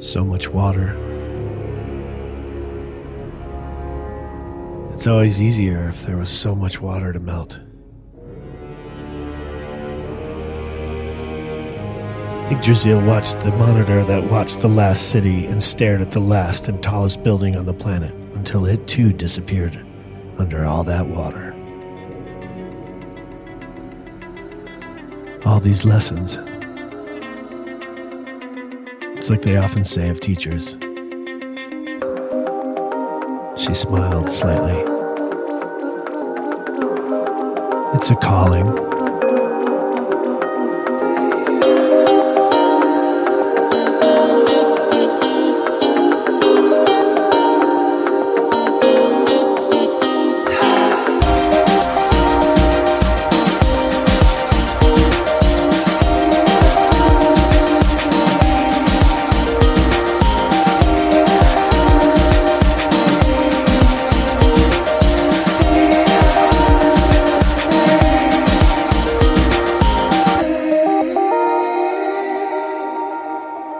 So much water. It's always easier if there was so much water to melt. Yggdrasil watched the monitor that watched the last city and stared at the last and tallest building on the planet until it too disappeared under all that water. All these lessons. It's like they often say of teachers. She smiled slightly. It's a calling.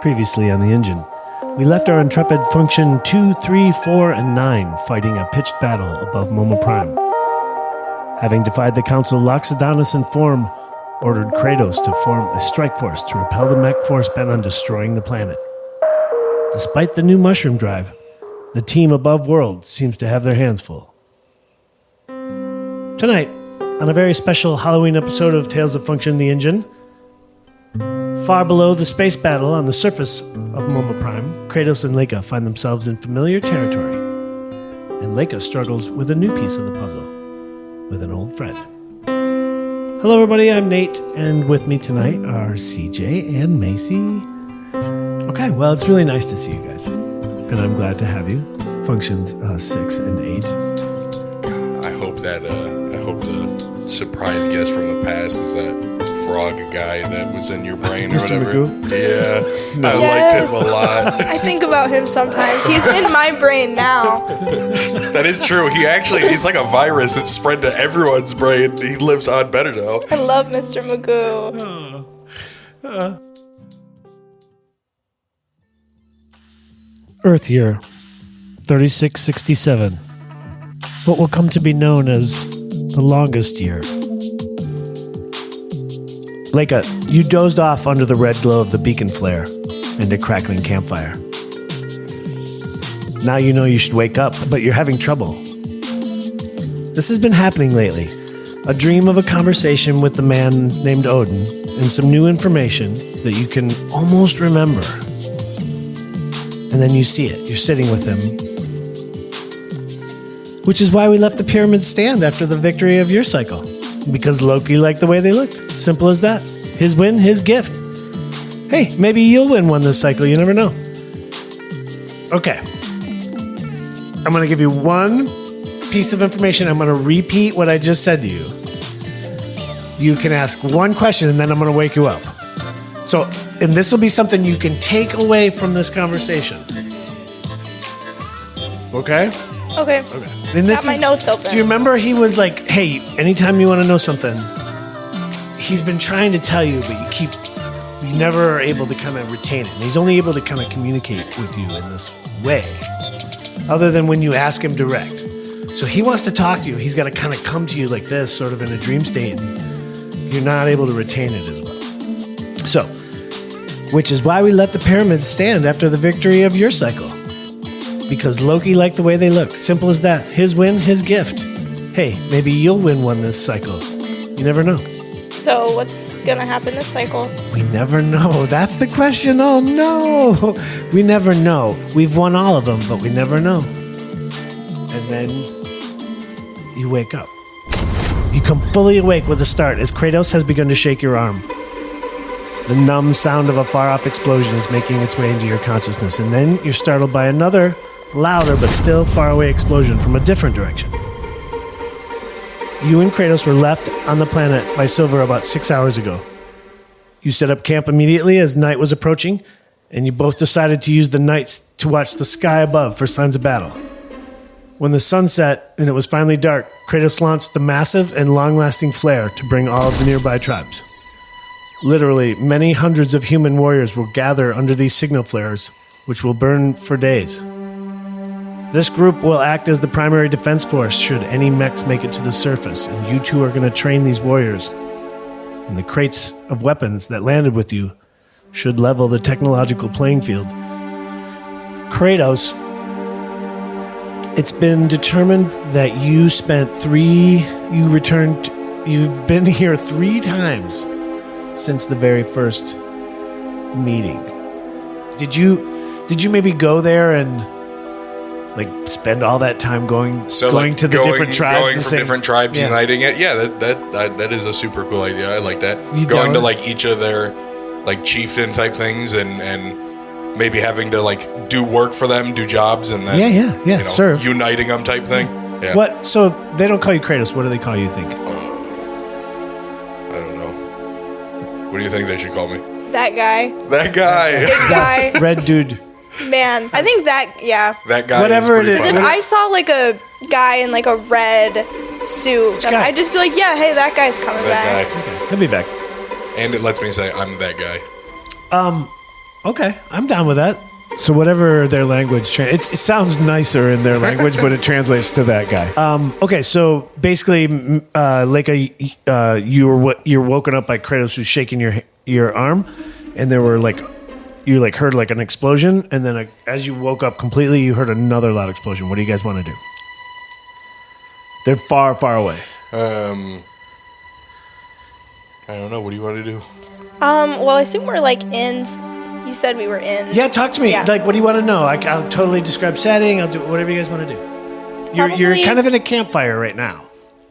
Previously on the engine, we left our intrepid Function 2, 3, 4, and 9 fighting a pitched battle above Moma Prime. Having defied the Council, Loxodonus in form ordered Kratos to form a strike force to repel the mech force bent on destroying the planet. Despite the new mushroom drive, the team above world seems to have their hands full. Tonight, on a very special Halloween episode of Tales of Function the Engine, far below the space battle on the surface of Moma Prime, Kratos and Laika find themselves in familiar territory, and Laika struggles with a new piece of the puzzle with an old friend. Hello everybody, I'm Nate, and with me tonight are CJ and Macy. Okay, well, it's really nice to see you guys, and I'm glad to have you. Functions 6 and 8. I hope the surprise guest from the past is that frog guy that was in your brain or Mr. whatever. Magoo? Yeah, I liked him a lot. I think about him sometimes. He's in my brain now. That is true. He's like a virus that spread to everyone's brain. He lives on better though. I love Mr. Magoo. Earth year 3667. What will come to be known as the longest year. Laika, you dozed off under the red glow of the beacon flare and a crackling campfire. Now you know you should wake up, but you're having trouble. This has been happening lately. A dream of a conversation with the man named Odin and some new information that you can almost remember. And then you see it. You're sitting with him. Which is why we left the pyramids stand after the victory of your cycle. Because Loki liked the way they looked. Simple as that. His win, his gift. Hey, maybe you'll win one this cycle. You never know. Okay. I'm going to give you one piece of information. I'm going to repeat what I just said to you. You can ask one question and then I'm going to wake you up. So, and this will be something you can take away from this conversation. Okay? Okay. And this Got my notes open. Do you remember he was like, hey, anytime you want to know something, he's been trying to tell you, but you never are able to kind of retain it. And he's only able to kind of communicate with you in this way, other than when you ask him direct. So he wants to talk to you. He's got to kind of come to you like this, sort of in a dream state, and you're not able to retain it as well. So, which is why we let the pyramids stand after the victory of your cycle. Because Loki liked the way they looked. Simple as that. His win, his gift. Hey, maybe you'll win one this cycle. You never know. So what's going to happen this cycle? We never know. That's the question. Oh, no. We never know. We've won all of them, but we never know. And then you wake up. You come fully awake with a start as Kratos has begun to shake your arm. The numb sound of a far-off explosion is making its way into your consciousness, and then you're startled by another, louder but still far-away explosion from a different direction. You and Kratos were left on the planet by Silver about 6 hours ago. You set up camp immediately as night was approaching, and you both decided to use the nights to watch the sky above for signs of battle. When the sun set and it was finally dark, Kratos launched the massive and long-lasting flare to bring all of the nearby tribes. Literally, many hundreds of human warriors will gather under these signal flares which will burn for days. This group will act as the primary defense force should any mechs make it to the surface, and you two are going to train these warriors. And the crates of weapons that landed with you should level the technological playing field. Kratos, it's been determined that you've been here 3 times since the very first meeting. Did you maybe go there and like spend all that time going to the different tribes, going from different tribes, uniting it? Yeah, that is a super cool idea. I like that. Going to like each of their like chieftain type things and maybe having to like do work for them, do jobs, and then serve, uniting them type thing. Yeah. What? So they don't call you Kratos. What do they call you? Think? I don't know. What do you think they should call me? That guy. That guy. Big guy. Red dude. Man, I think that guy. Whatever it is. Because if I saw like a guy in like a red suit, I'd just be like, yeah, hey, that guy's coming back. Okay, he'll be back. And it lets me say I'm that guy. Okay, I'm down with that. So whatever their language, it sounds nicer in their language, but it translates to that guy. Okay, so basically, Laika, you're woken up by Kratos who's shaking your arm, and there were like. You like heard like an explosion, and then as you woke up completely, you heard another loud explosion. What do you guys want to do? They're far, far away. I don't know. What do you want to do? Well, I assume we're like in. You said we were in. Yeah, talk to me. Yeah. Like, what do you want to know? I'll totally describe setting. I'll do whatever you guys want to do. You're kind of in a campfire right now.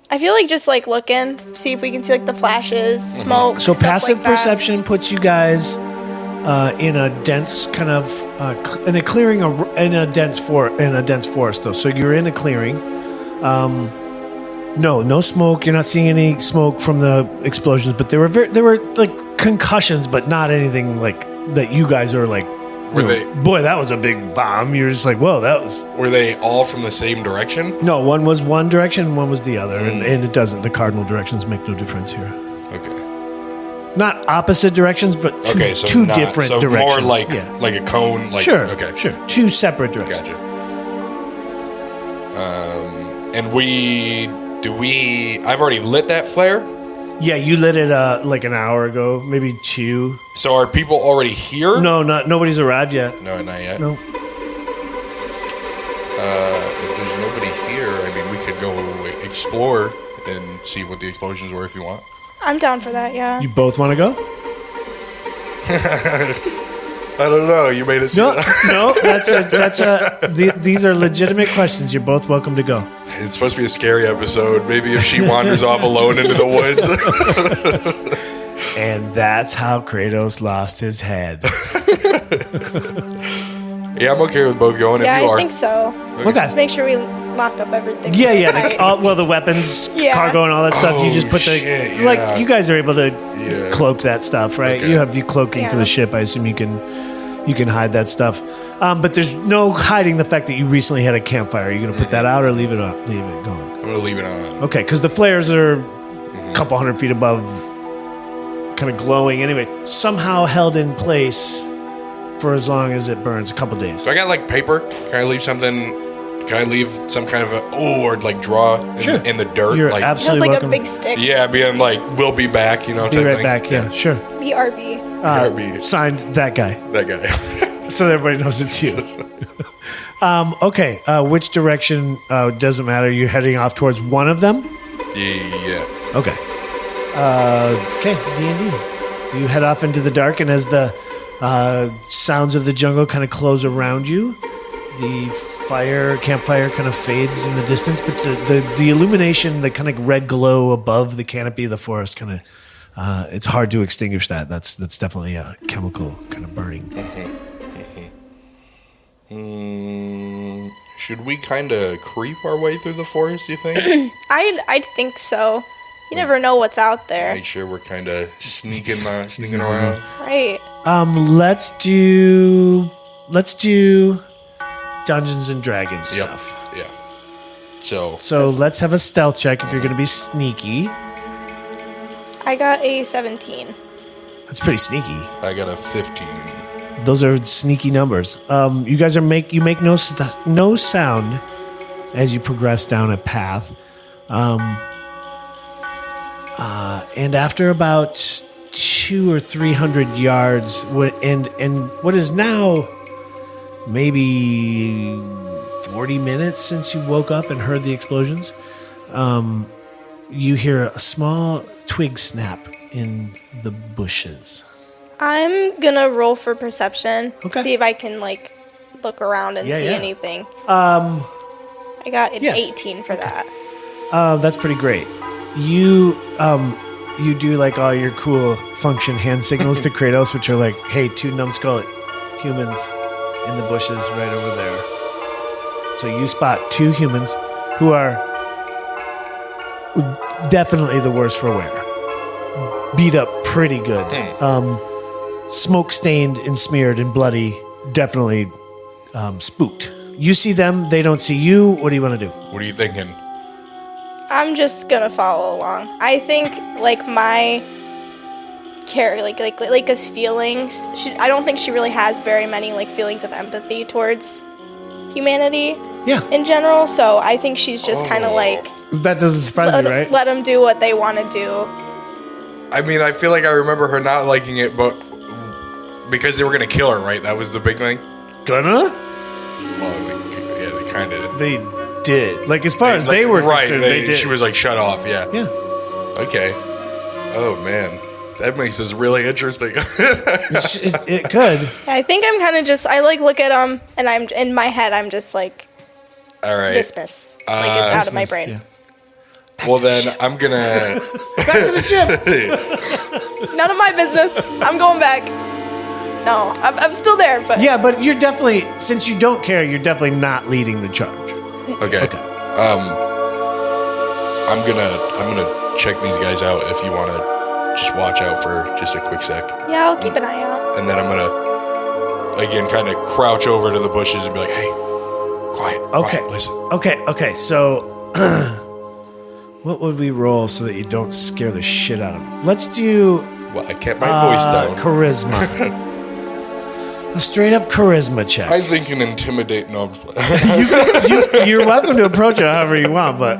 I feel like just like looking, see if we can see like the flashes, smoke. So stuff passive like that. perception puts you guys. In a dense kind of in a clearing in a dense forest though. So you're in a clearing. No smoke. You're not seeing any smoke from the explosions, but there were like concussions, but not anything like that. You guys are like, boy, that was a big bomb. You're just like, whoa, that was. Were they all from the same direction? No, one was one direction, and one was the other, and it doesn't. The cardinal directions make no difference here. Okay. Not opposite directions, but two different directions. More like like a cone. Like, sure. Okay. Sure. 2 separate directions. Gotcha. And I've already lit that flare. Yeah, you lit it like an hour ago, maybe 2. So are people already here? No, nobody's arrived yet. No, not yet. No. If there's nobody here, I mean, we could go explore and see what the explosions were if you want. I'm down for that. Yeah. You both want to go? I don't know. You made it seem No. These are legitimate questions. You're both welcome to go. It's supposed to be a scary episode. Maybe if she wanders off alone into the woods. And that's how Kratos lost his head. Yeah, I'm okay with both going if you are. I think so. Okay. Just make sure we lock up everything. Yeah. The weapons, cargo, and all that stuff. You just put like you guys are able to cloak that stuff, right? Okay. You have the cloaking for the ship. I assume you can hide that stuff. But there's no hiding the fact that you recently had a campfire. Are you going to put that out or leave it going? I'm going to leave it on. Okay, because the flares are a couple hundred feet above, kind of glowing. Anyway, somehow held in place for as long as it burns, a couple days. So I got like paper. Can I leave something? Can I leave some kind of or like draw in the dirt? You're like, absolutely like welcome. a big stick. Yeah, being like, we'll be back, Be right back, yeah, sure. BRB. BRB. Signed, that guy. That guy. So everybody knows it's you. Okay, which direction, doesn't matter. You're heading off towards one of them? Yeah. Okay. Okay, D&D. You head off into the dark, and as the sounds of the jungle kind of close around you, the campfire kind of fades in the distance, but the illumination, the kind of red glow above the canopy of the forest kind of, it's hard to extinguish that. That's definitely a chemical kind of burning. Should we kind of creep our way through the forest, you think? I'd think so. You never know what's out there. Make sure we're kind of sneaking around. Right. Let's do Dungeons and Dragons stuff. Yeah. So let's have a stealth check if you're going to be sneaky. I got a 17. That's pretty sneaky. I got a 15. those are sneaky numbers. You guys you make no sound as you progress down a path. And after about 200 or 300 yards, and what is now maybe 40 minutes since you woke up and heard the explosions, you hear a small twig snap in the bushes. I'm gonna roll for perception. Okay. See if I can look around and see anything. I got an 18 for that. That's pretty great. You do all your cool function hand signals to Kratos, which are like, hey, 2 numbskull humans in the bushes right over there. So you spot 2 humans who are definitely the worse for wear. Beat up pretty good. Smoke stained and smeared and bloody. Definitely spooked. You see them, they don't see you. What do you want to do? What are you thinking? I'm just gonna follow along. I think my character, Laika's feelings. I don't think she really has very many feelings of empathy towards humanity. Yeah. In general, so I think she's just kind of that doesn't surprise you, right? Let them do what they want to do. I mean, I feel like I remember her not liking it, but because they were gonna kill her, right? That was the big thing. Gonna? Well, yeah, they kind of. They did. As far as they were concerned, they did. She was shut off. Yeah. Yeah. Okay. Oh man, that makes this really interesting. It could. I think I'm kind of just. I look at them, and I'm in my head. I'm just all right. Dismiss. It's out of my brain. Yeah. Well, then I'm gonna Back to the ship. None of my business. I'm going back. No, I'm still there, but Yeah, but you're definitely, since you don't care, you're definitely not leading the charge. Okay. I'm gonna check these guys out. If you wanna just watch out for just a quick sec. yeah, I'll keep an eye out. And then I'm gonna again kind of crouch over to the bushes and be like, "Hey, quiet. Okay. Quiet, listen." Okay. So, what would we roll so that you don't scare the shit out of them? Let's do Well, I kept my voice down. charisma. A straight up charisma check. I think an intimidate. No. You're welcome to approach it however you want, but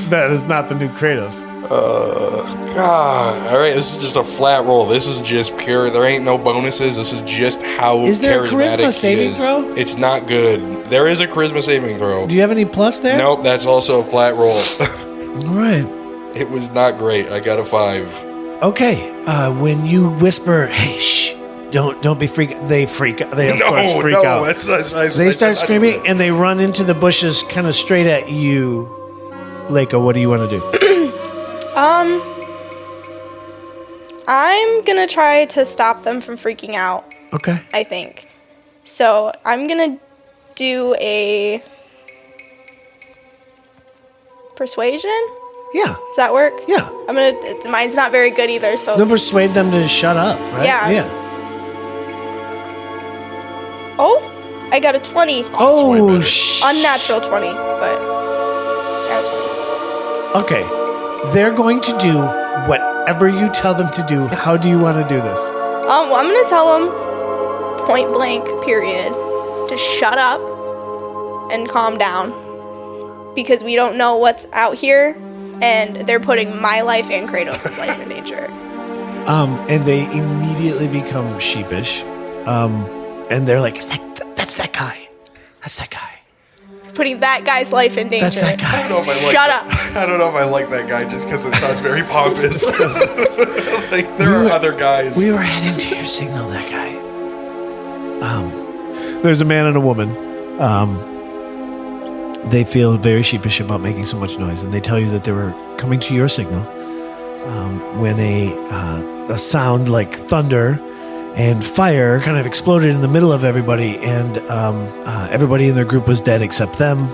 that is not the new Kratos. God. All right, this is just a flat roll. This is just pure. There ain't no bonuses. This is just how Is there a charismatic charisma he saving is. throw? It's not good. There is a charisma saving throw. Do you have any plus there? Nope, that's also a flat roll. All right. It was not great. I got a 5. Okay. When you whisper, "Hey, shh, don't be freaking," they freak. They of course freak out. They start screaming and they run into the bushes, kind of straight at you. Laika, what do you want to do? I'm gonna try to stop them from freaking out. Okay. I think. So I'm gonna do a persuasion. Yeah. Does that work? Yeah. Mine's not very good either. So They'll persuade them to shut up, right? Yeah. Yeah. oh, I got a 20. Oh, Unnatural 20, but I was 20. Okay. They're going to do whatever you tell them to do. How do you want to do this? Well, I'm gonna tell them point blank, period, to shut up and calm down because we don't know what's out here, and they're putting my life and Kratos' life in danger. And they immediately become sheepish. And they're like, that's that guy. That's that guy. Putting that guy's life in danger. That's that guy. I don't know if I like Shut that. up. I don't know if I like that guy just because it sounds very pompous. There are other guys. We were heading to your signal, that guy. There's a man and a woman. They feel very sheepish about making so much noise, and they tell you that they were coming to your signal when a sound like thunder and fire kind of exploded in the middle of everybody, and everybody in their group was dead except them.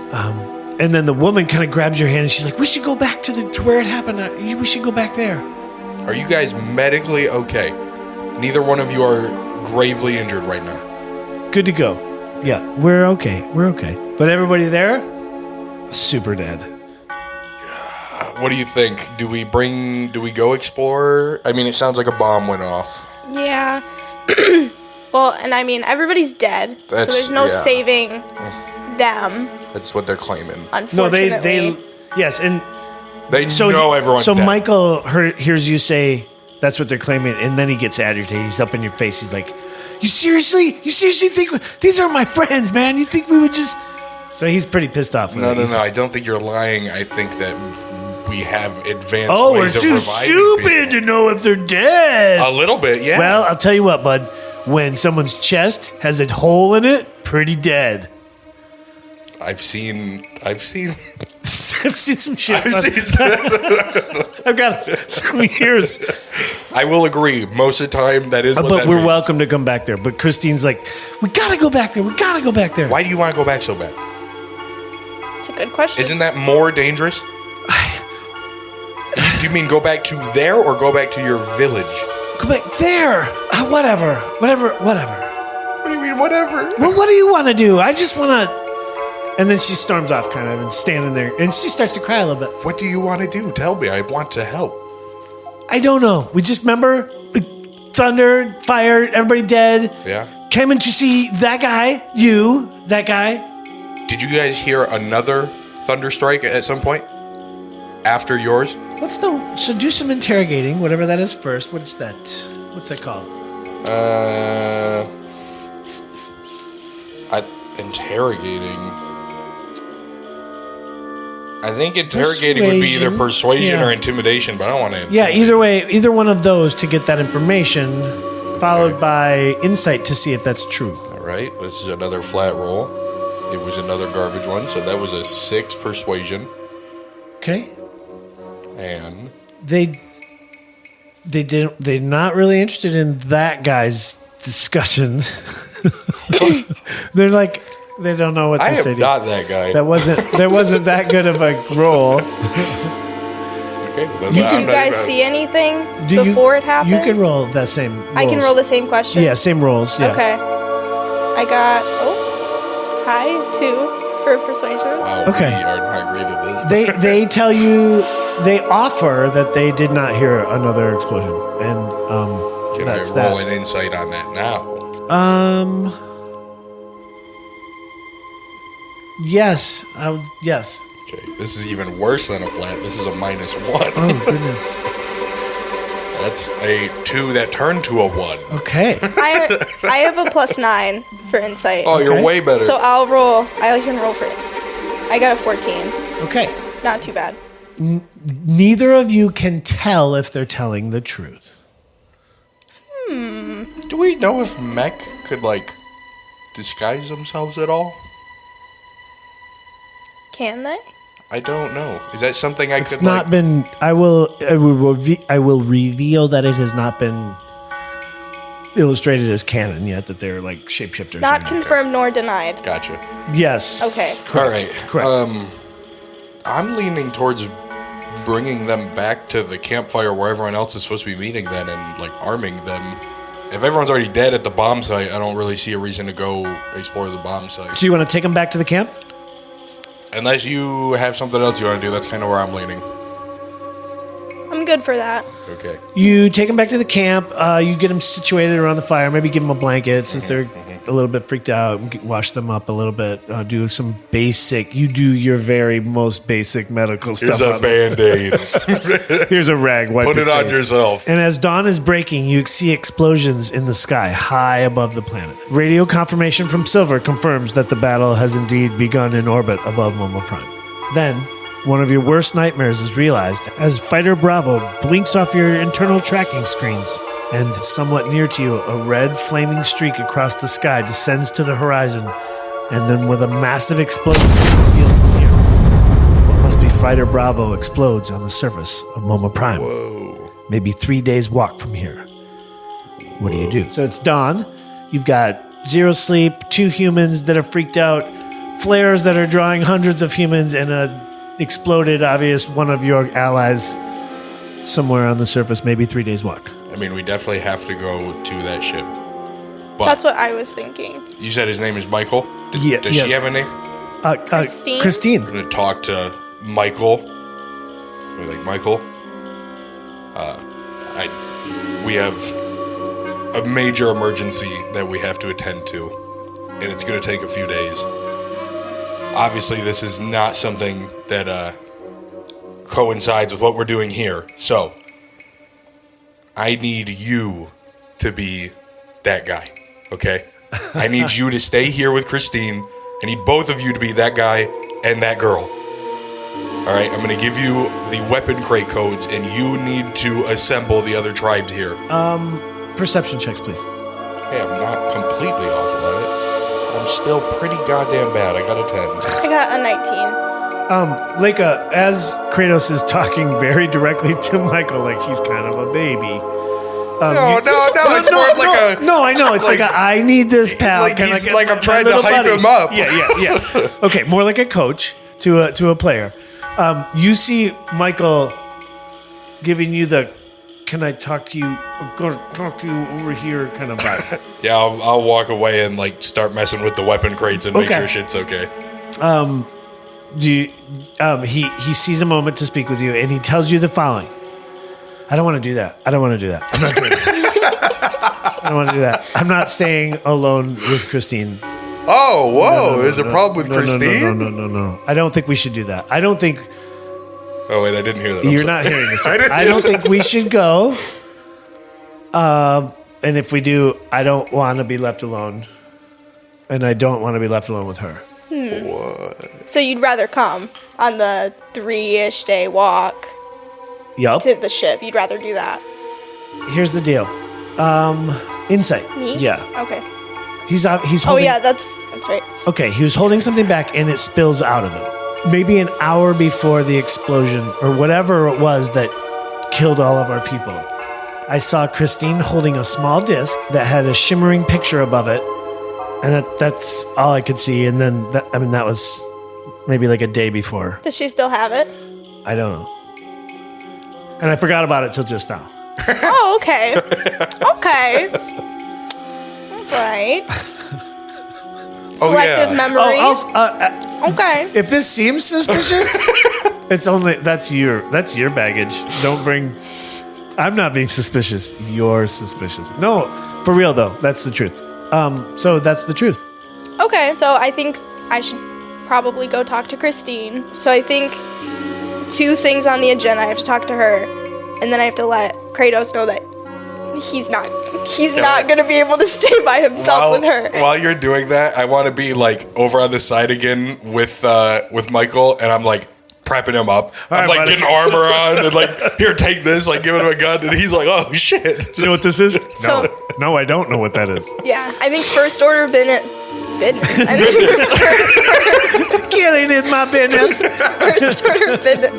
And then the woman kind of grabs your hand, and she's like, "We should go back to where it happened. We should go back there." Are you guys medically okay? Neither one of you are gravely injured right now. Good to go. Yeah, we're okay. We're okay. But everybody there, super dead. What do you think? Do we go explore? I mean, it sounds like a bomb went off. Yeah. Well, and I mean, everybody's dead, so there's no saving them. That's what they're claiming. Unfortunately. No, they yes, and they know everyone's dead. So Michael hears you say that's what they're claiming, and then he gets agitated. He's up in your face. He's like, You seriously think these are my friends, man? You think we would just... So he's pretty pissed off. No. I don't think you're lying. I think that we have advanced ways of we're reviving too stupid people. to know if they're dead. A little bit, yeah. Well, I'll tell you what, bud. When someone's chest has a hole in it, pretty dead. I've seen I've seen some shit. I've got some years. I will agree. Most of the time, that is what But that we're means. welcome to come back there. But Christine's like, we gotta go back there. Why do you want to go back so bad? It's a good question. Isn't that more dangerous? Do you mean go back to there or go back to your village? Go back there. Whatever. What do you mean, whatever? Well, what do you want to do? I just want to... And then she storms off kind of and standing there. And she starts to cry a little bit. What do you want to do? Tell me. I want to help. I don't know. We just remember thunder, fire, everybody dead. Yeah. Came in to see that guy, that guy. Did you guys hear another thunder strike at some point? After yours? So do some interrogating, whatever that is first. What's that called? Interrogating. I think interrogating would be either persuasion or intimidation, but I don't want to. Yeah, either way, either one of those to get that information, followed by insight to see if that's true. All right, this is another flat roll. It was another garbage one, so that was a 6 persuasion. Okay. And they're not really interested in that guy's discussion. They're like, they don't know what to say. I am not that guy. There wasn't that good of a roll. Okay. Did you guys see anything before it happened? You can roll that same rolls. I can roll the same question? Yeah, same rolls. Yeah. Okay. I got, high 2 for persuasion. Wow, Okay. We are not great at this. They tell you, they offer that they did not hear another explosion. And Can that's I roll that. an insight on that now? Yes. Yes. Okay, this is even worse than a flat. This is a -1. Oh, goodness. That's a 2 that turned to a 1. Okay. I have a +9 for insight. Oh, you're Okay. way better. So I can roll for it. I got a 14. Okay. Not too bad. Neither of you can tell if they're telling the truth. Do we know if mech could, disguise themselves at all? Can they? I don't know. Is that something I It's could, not been. I will reveal that it has not been illustrated as canon yet. That they're like shapeshifters. Not confirmed nor denied. Gotcha. Yes. Okay. All right. Correct. I'm leaning towards bringing them back to the campfire where everyone else is supposed to be meeting then and, arming them. If everyone's already dead at the bomb site, I don't really see a reason to go explore the bomb site. So you want to take them back to the camp? Unless you have something else you want to do, that's kind of where I'm leaning. I'm good for that. Okay. You take them back to the camp. You get them situated around the fire. Maybe give them a blanket since they're a little bit freaked out. Wash them up a little bit. Do some basic. You do your very most basic medical Here's stuff. a Band-Aid. Here's a rag. Wipe Put your it on face. yourself. And as dawn is breaking, you see explosions in the sky high above the planet. Radio confirmation from Silver confirms that the battle has indeed begun in orbit above Momo Prime. Then, one of your worst nightmares is realized as Fighter Bravo blinks off your internal tracking screens, and somewhat near to you, a red flaming streak across the sky descends to the horizon, and then with a massive explosion you feel from here, what must be Fighter Bravo explodes on the surface of Momo Prime. Whoa. Maybe 3 days walk from here. What do you do? So it's dawn. You've got zero sleep, 2 humans that are freaked out, flares that are drawing hundreds of humans, and a exploded, obvious one of your allies somewhere on the surface, maybe 3 days walk. I mean, we definitely have to go to that ship. But That's what I was thinking. you said his name is Michael? Does Yes. she have a name? Christine? Christine. I'm going to talk to Michael. We're like, Michael, we have a major emergency that we have to attend to, and it's going to take a few days. Obviously, this is not something that coincides with what we're doing here. So, I need you to be that guy, okay? I need you to stay here with Christine. I need both of you to be that guy and that girl. All right, I'm going to give you the weapon crate codes, and you need to assemble the other tribes here. Perception checks, please. Hey, I'm not completely awful at it. I'm still pretty goddamn bad. I got a 10. I got a 19. Laika, as Kratos is talking very directly to Michael, like he's kind of a baby. No, it's more of like a... No, I know. It's like I need this pal. Like Can I he's get like I'm my trying to little hype buddy? him up. Yeah. Okay, more like a coach to a player. You see Michael giving you the "Can I talk to you? I'm gonna talk to you over here" kind of vibe. Yeah, I'll walk away and like start messing with the weapon crates and make Okay. sure shit's okay. He sees a moment to speak with you, and he tells you the following. I don't want to do that. I'm not doing that. I don't want to do that. I'm not staying alone with Christine. Oh, whoa! There's a problem with Christine? No. I don't think we should do that. I don't think Oh wait, I didn't hear that. I'm you're sorry. not hearing this. I I don't think we should go. And if we do, I don't want to be left alone. And I don't want to be left alone with her. What? So you'd rather come on the 3-ish day walk Yup. to the ship. You'd rather do that. Here's the deal. Insight. Me? Yeah. Okay. He's holding. Oh yeah, that's right. Okay, he was holding something back and it spills out of him. Maybe an hour before the explosion or whatever it was that killed all of our people. I saw Christine holding a small disc that had a shimmering picture above it. And that's all I could see. And then, that was maybe like a day before. Does she still have it? I don't know. And I forgot about it till just now. Oh, okay. Okay. Right. Oh, Selective yeah. memory. Oh, Okay. if this seems suspicious, it's only that's your baggage. Don't bring. I'm not being suspicious. You're suspicious. No, for real though. That's the truth. So that's the truth. Okay, so I think I should probably go talk to Christine. So I think 2 things on the agenda. I have to talk to her, and then I have to let Kratos know that he's not going to be able to stay by himself with her. While you're doing that, I want to be like over on the side again with Michael, and I'm like prepping him up. I'm right, like buddy. getting armor on and like, here, take this, like giving him a gun, and he's like, oh shit. Do you know what this is? So- No, I don't know what that is. Yeah, I think first order of business. I think Killing is my business. first order of business.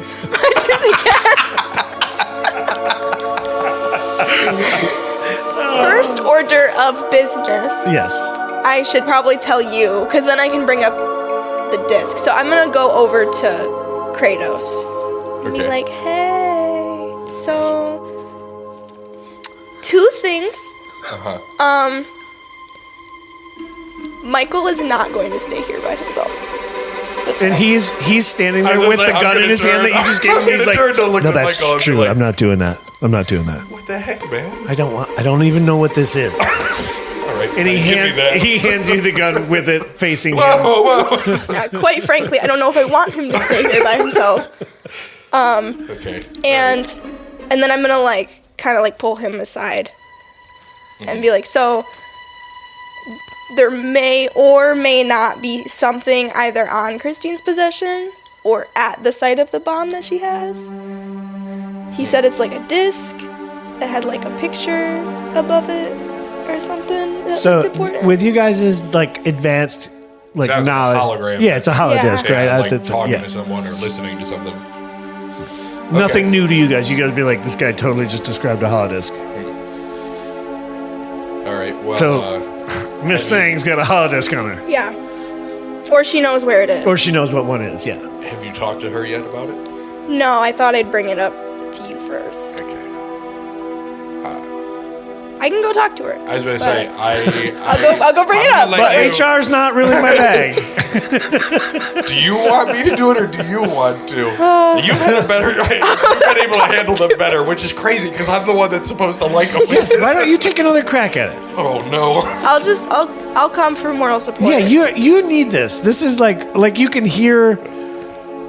First order of business. Yes. I should probably tell you, because then I can bring up the disc. So I'm gonna go over to Kratos and be Okay. like, "Hey, so 2 things. Michael is not going to stay here by himself." And he's standing I there was with like, the I'm gun in gonna his hand turn- that you just gave him. I'm He's gonna like, turn to look no, at that's Michael and be true. like- I'm not doing that. What the heck, man? I don't even know what this is. All right, And give me that. he hands you the gun with it facing him. Whoa. Quite frankly, I don't know if I want him to stay here by himself. Okay. And then I'm gonna like kind of like pull him aside and be like, "So there may or may not be something either on Christine's possession or at the site of the bomb that she has." He said it's like a disc that had like a picture above it or something that So looked important. with you guys is like advanced like Sounds like a knowledge. hologram. Yeah, it's a holodisc, Yeah. right? Yeah, That's like it. talking Yeah. to someone or listening to something. Nothing Okay. new to you guys. You guys be like, this guy totally just described a holodisc. All right. Well, So- Miss Thing's got a holodisc on her. Yeah. Or she knows where it is. Or she knows what one is, yeah. have you talked to her yet about it? No, I thought I'd bring it up to you first. Okay. I can go talk to her. I was going to say, I'll go bring it up. But HR's not really my bag. Do you want me to do it or do you want to? You've been able to handle them better, which is crazy because I'm the one that's supposed to like them. Yes, why don't you take another crack at it? Oh no. I'll come for moral support. Yeah, you need this. This is like you can hear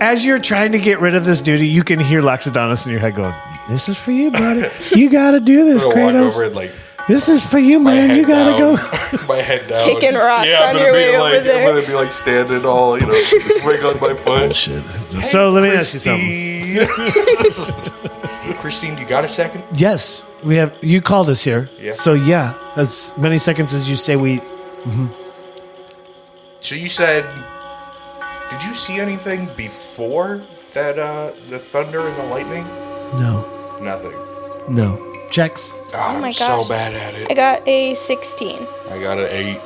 as you're trying to get rid of this duty, you can hear Loxodonus in your head going, "This is for you, buddy. You got to do this, I'm gonna walk Kratos. over and like This is for you, man. You got to go." My head down. Kicking rocks I'm on gonna your be way like, over there. I'm going to be like standing all, swing on my foot. Shit. So let me ask you something. Christine, do you got a second? Yes, we have. You called us here. Yeah. So yeah, as many seconds as you say we. So you said, did you see anything before that, the thunder and the lightning? No. Nothing. No. Checks. God, Oh my I'm so gosh. bad at it. I got a 16. I got an 8.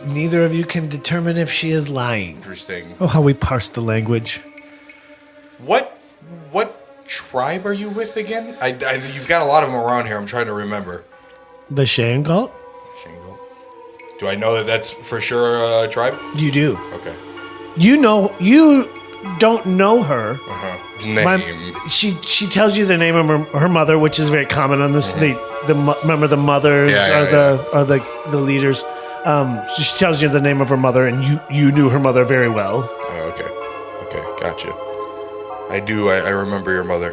Neither of you can determine if she is lying. Interesting. Oh, how we parse the language. What tribe are you with again? You've got a lot of them around here. I'm trying to remember. The Shangle? Shingle. Do I know that that's for sure a tribe? You do. Okay. You don't know her. Name. She tells you the name of her mother, which is very common on this. Remember the mothers are the leaders. So she tells you the name of her mother, and you knew her mother very well. Oh, okay, gotcha. I do. I remember your mother.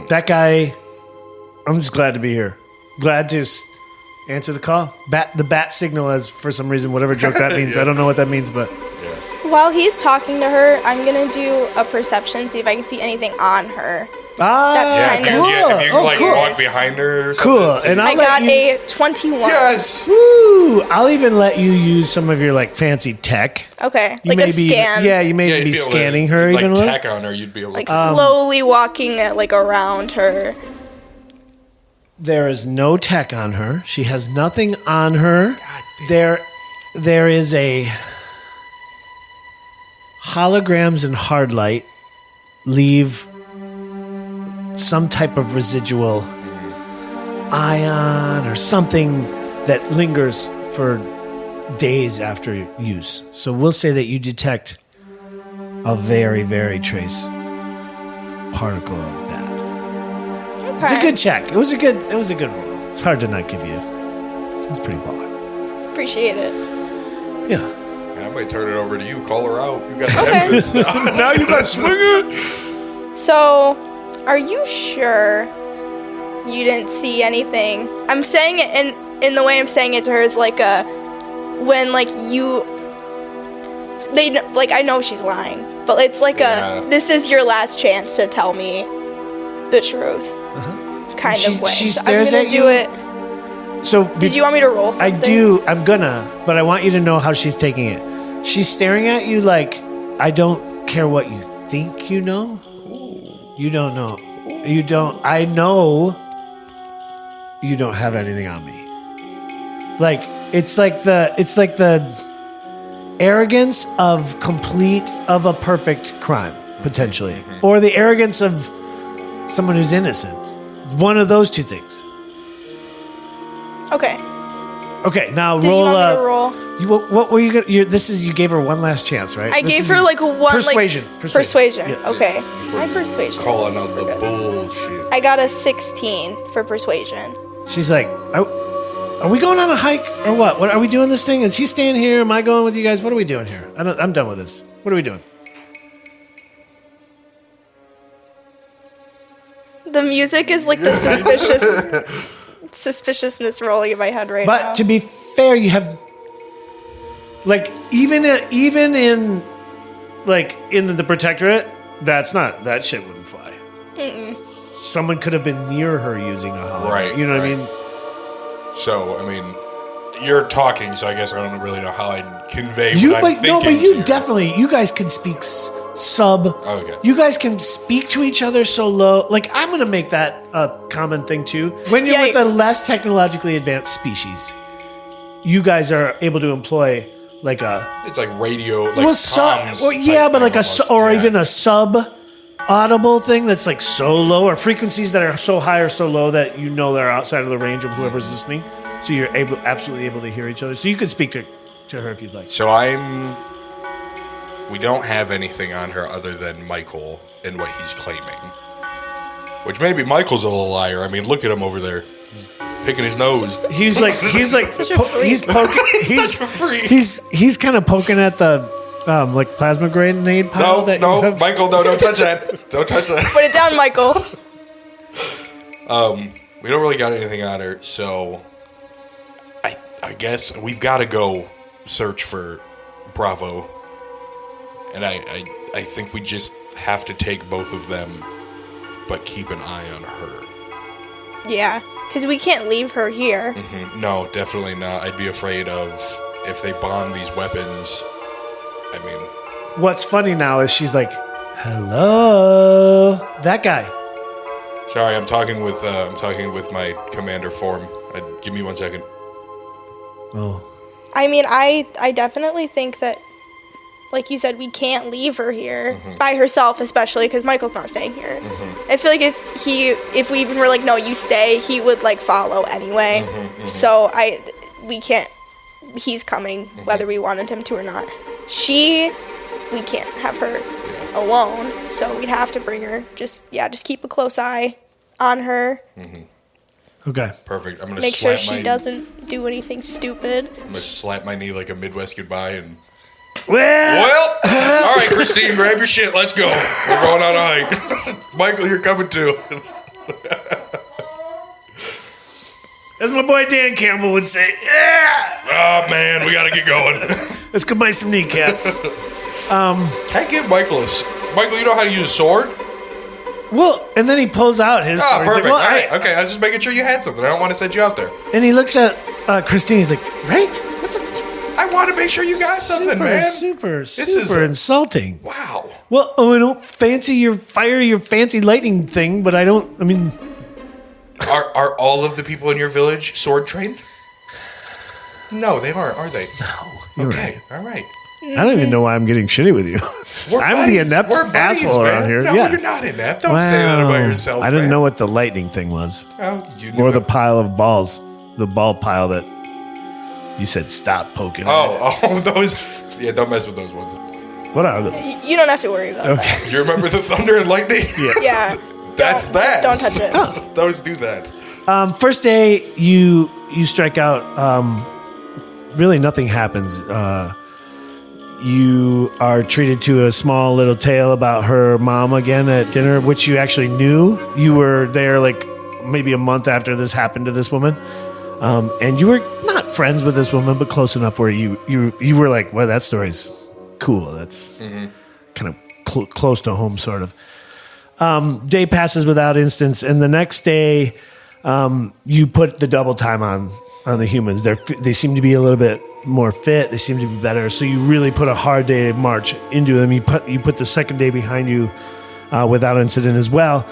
That guy. I'm just glad to be here. Glad to answer the call. The bat signal as for some reason whatever joke that means. Yeah. I don't know what that means, but. While he's talking to her, I'm going to do a perception, see if I can see anything on her. That's Yeah, kind if of you cool. walk behind her or Cool. something. And I got a 21. Yes. Woo! I'll even let you use some of your fancy tech. Okay, You like may a scan. Yeah, you may you'd be able to, scanning her like even a little. tech on her. You'd be able to. Like slowly walking around her. There is no tech on her. She has nothing on her. There is a holograms and hard light leave some type of residual ion or something that lingers for days after use. So we'll say that you detect a very, very trace particle of that. Okay. It's a good check. It was a good roll. It's hard to not give you. It was pretty baller. Appreciate it. Yeah. I might turn it over to you. Call her out. You got the Okay. evidence now. Now you got to swing it. So, are you sure you didn't see anything? I'm saying it in the way I'm saying it to her is I know she's lying, but it's this is your last chance to tell me the truth. Kind of way. She So stares I'm gonna at do you. it. So Did you want me to roll I something? do. I'm gonna, but I want you to know how she's taking it. She's staring at you like I don't care what you think you know. You don't know. You don't. I know. You don't have anything on me. It's like the arrogance of a perfect crime potentially, or the arrogance of someone who's innocent. One of those two things. Okay. Okay, now Did roll you want me up. to roll? What were you gonna? You gave her one last chance, right? I This gave is her one persuasion. Persuasion. Yeah. Okay. My persuasion. Calling isn't out super the good. bullshit. I got a 16 for persuasion. She's like, are we going on a hike or what? What are we doing this thing? Is he staying here? Am I going with you guys? What are we doing here? I'm done with this. What are we doing? The music is like the suspiciousness rolling in my head right now. But to be fair, you have even in the Protectorate, that shit wouldn't fly. Someone could have been near her using a hologram. Right, You know what I right. mean? So, I mean, you're talking, so I guess I don't really know how I'd convey You what I'm thinking. but to you definitely. You guys can speak sub. Okay. You guys can speak to each other so low. I'm gonna make that a common thing too. When you're with a Yikes. less technologically advanced species, you guys are able to employ It's like radio, like even a almost. sub audible thing that's like so low, or frequencies that are so high or so low that you know they're outside of the range of whoever's listening. So you're absolutely able to hear each other. So you can speak to her if you'd like. So we don't have anything on her other than Michael and what he's claiming. Which maybe Michael's a little liar. I mean, look at him over there. He's picking his nose. He's Such a freak. he's poking. Such a freak. He's kind of poking at the like plasma grenade pile that you have. Michael, no, don't touch that. Don't touch that. Put it down, Michael. We don't really got anything on her, so I guess we've got to go search for Bravo. And I think we just have to take both of them, but keep an eye on her. Yeah, because we can't leave her here. No, definitely not. I'd be afraid of if they bomb these weapons. I mean, What's funny now is she's like, "Hello, that guy." sorry, I'm talking with my commander form. Give me 1 second. Oh, I mean, I definitely think that, like you said, we can't leave her here by herself, especially because Michael's not staying here. I feel like if we even were like, no, you stay, he would like follow anyway. So we can't. He's coming whether we wanted him to or not. We can't have her alone, so we'd have to bring her. Just keep a close eye on her. okay. Perfect. I'm gonna Make sure slap she doesn't do anything stupid. I'm gonna slap my knee like a Midwest goodbye and. Well, All right, Christine, grab your shit. Let's go. We're going on a hike. Michael, you're coming too. as my boy Dan Campbell would say, "Yeah, Oh man, we gotta get going. let's go buy some kneecaps." Can I give Michael Michael, you know how to use a sword? Well, and then he pulls out his. Oh, sword. He's like, perfect. "Well, All right. Okay, I was just making sure you had something. I don't want to send you out there. And he looks at Christine. He's like, "Right? What the?" I want to make sure you got something, man. Super is insulting. Wow. Well, I don't fancy your fancy lightning thing, but I don't. I mean, Are all of the people in your village sword trained? No, they aren't, are they? no. You're Okay, right. all right. I don't even know why I'm getting shitty with you. I'm the inept We're buddies, asshole man. around here. No, yeah. you're not inept. Don't say that about yourself. I didn't man. know what the lightning thing was, Oh, you knew or the it. pile of balls, the ball pile that you said stop poking. at. Oh, those. Yeah, don't mess with those ones. What are those? You don't have to worry about that. Do you remember the thunder and lightning? Yeah. That's that. Just don't touch it. Those do that. First day, you strike out. Really, nothing happens. You are treated to a small little tale about her mom again at dinner, which you actually knew. You were there like maybe a month after this happened to this woman, and you were not friends with this woman, but close enough where you were like, well, that story's cool. That's kind of close to home, sort of. Day passes without instance, and the next day, you put the double time on the humans. They seem to be a little bit more fit. They seem to be better. So you really put a hard day march into them. You put the second day behind you without incident as well.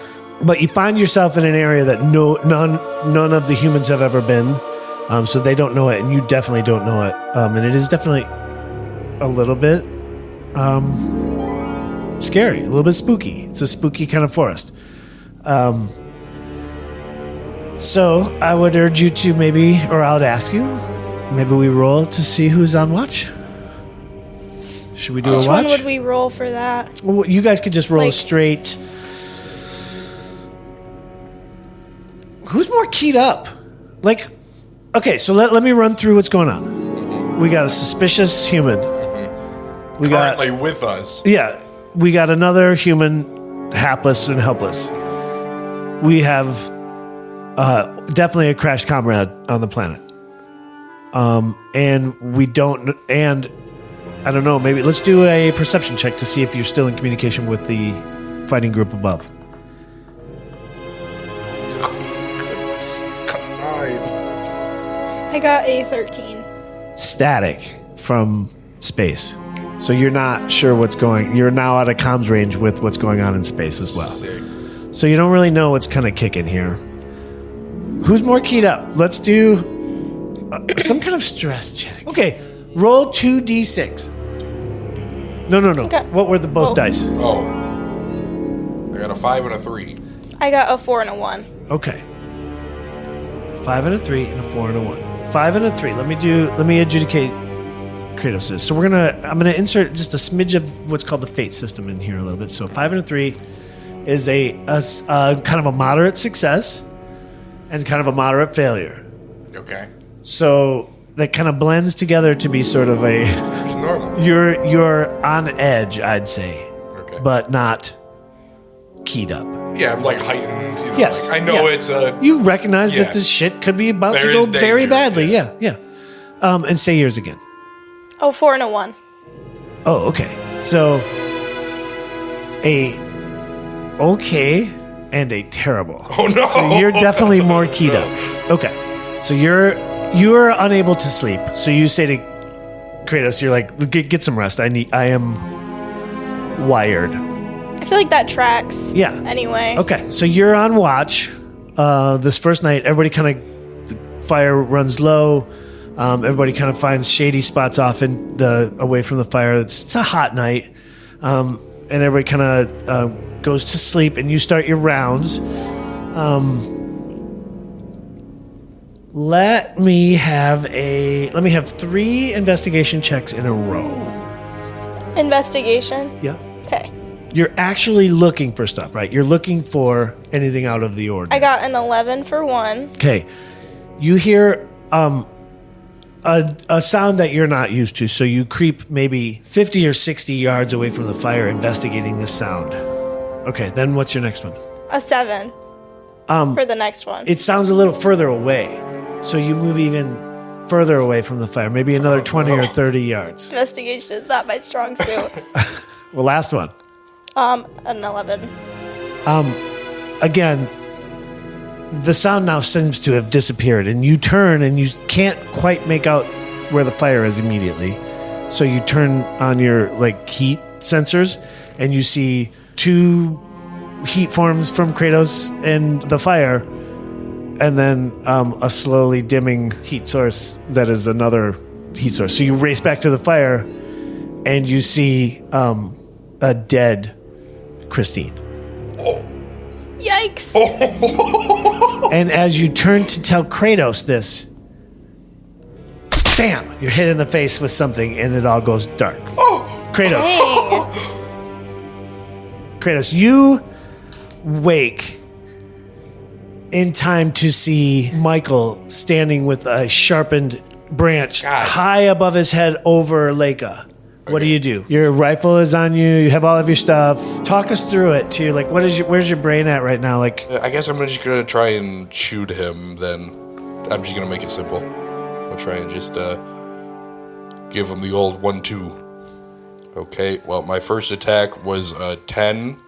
But you find yourself in an area that none of the humans have ever been. So they don't know it, and you definitely don't know it. And it is definitely a little bit scary, a little bit spooky. It's a spooky kind of forest. So I would urge you to I would ask you, maybe we roll to see who's on watch. Should we do Which a watch? one would we roll for that? Well, you guys could just roll Like- straight. Who's more keyed up? Like, okay, so let me run through what's going on. We got a suspicious human. We Currently with us. we got another human, hapless and helpless. We have definitely a crashed comrade on the planet. And we don't, and I don't know, maybe let's do a perception check to see if you're still in communication with the fighting group above. I got a 13. Static from space. So you're not sure you're now out of comms range with what's going on in space as well. Sick. So you don't really know what's kind of kicking here. Who's more keyed up? Let's do some kind of stress check. Okay, roll 2d6. No. Okay. What were the both dice? Oh. got a 5 and a 3. I got a 4 and a 1. Okay. 5 and a 3 and a 4 and a 1. 5 and a 3. Let me adjudicate Kratos' So I'm gonna insert just a smidge of what's called the fate system in here a little bit. So 5 and a 3 is a kind of a moderate success and kind of a moderate failure. Okay. So that kind of blends together to be sort of a It's normal. you're on edge, I'd say, Okay. but not keyed up. Yeah, I'm like heightened. You know, Yes, like, I know yeah. it's a. You recognize Yeah. that this shit could be about There to go is very danger, badly. yeah. Yeah. And say yours again. Oh, 4 and a 1. Oh, okay. So a okay and a terrible. Oh no! So you're definitely more keyed up. Okay. So you're unable to sleep. So you say to Kratos, you're like, get some rest. I am wired. I feel like that tracks. Yeah. Anyway. Okay. So you're on watch. This first night, everybody kind of, the fire runs low. Everybody kind of finds shady spots off away from the fire. It's a hot night. And everybody kind of goes to sleep, and you start your rounds. Let me have 3 investigation checks in a row. Investigation. Yeah. Okay. You're actually looking for stuff, right? You're looking for anything out of the ordinary. I got an 11 for 1. Okay. You hear a sound that you're not used to, so you creep maybe 50 or 60 yards away from the fire investigating this sound. Okay, then what's your next one? A 7. For the next one. It sounds a little further away, so you move even further away from the fire, maybe another 20 or 30 yards. Investigation is not my strong suit. Well, last one. An 11. Again, the sound now seems to have disappeared, and you turn and you can't quite make out where the fire is immediately. So you turn on your heat sensors, and you see 2 heat forms from Kratos and the fire, and then a slowly dimming heat source that is another heat source. So you race back to the fire, and you see a dead Christine. Yikes. And as you turn to tell Kratos this, bam! You're hit in the face with something, and it all goes dark. Kratos. Dang. Kratos, you wake in time to see Michael standing with a sharpened branch God. high above his head over Laika. What do you do? Your rifle is on you. You have all of your stuff. Talk us through it too. Where's your brain at right now? I guess I'm just gonna try and shoot him. Then I'm just gonna make it simple. I'll try and just give him the old 1-2. Okay. Well, my first attack was 10,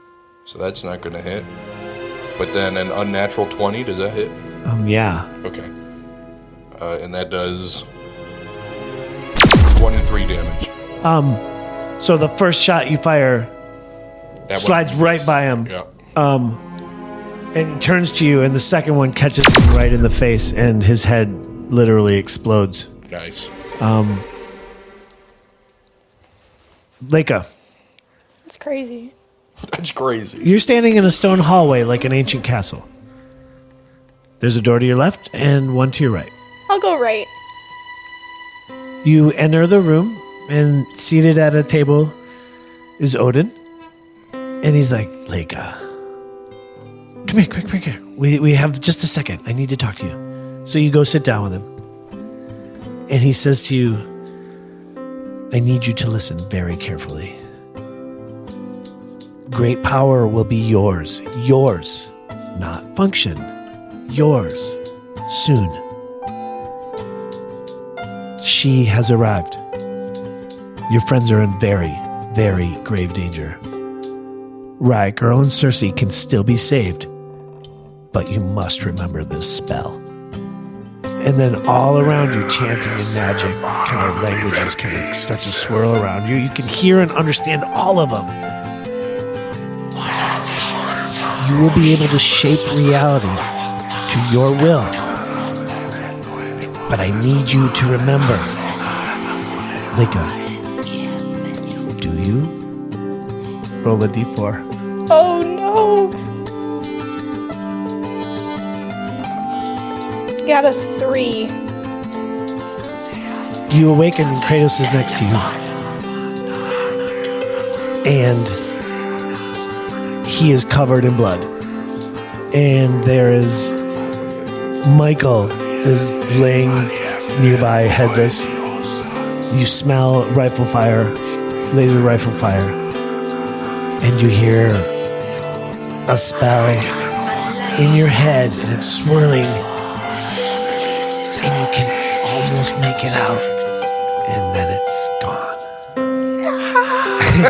so that's not gonna hit. But then an unnatural 20. Does that hit? Yeah. Okay. And that does 1 and 3 damage. So the first shot you fire That slides one- right by him. Yeah. And turns to you, and the second one catches him right in the face, and his head literally explodes. Nice. Laika, That's crazy. That's crazy. you're standing in a stone hallway like an ancient castle. There's a door to your left and one to your right. I'll go right. You enter the room, and seated at a table is Odin. And he's like, Laika, come here, quick here. We have just a second. I need to talk to you. So you go sit down with him. And he says to you, I need you to listen very carefully. Great power will be yours. Yours. Not function. Yours. Soon. She has arrived. Your friends are in very, very grave danger. Riot Girl and Cersei can still be saved, but you must remember this spell. And then all around you, chanting and magic kind of languages kind of start to swirl around you. You can hear and understand all of them. You will be able to shape reality to your will. But I need you to remember. Laika, do you roll a d4? Oh no. No. Got a 3. You awaken and Kratos is next to you. And he is covered in blood. And there is Michael is laying nearby, headless. You smell rifle fire, laser rifle fire. And you hear a spell in your head, and it's swirling. And you can almost make it out. And then it's gone.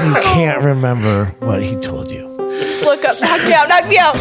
You can't remember what he told you. Just look up. Knock me out.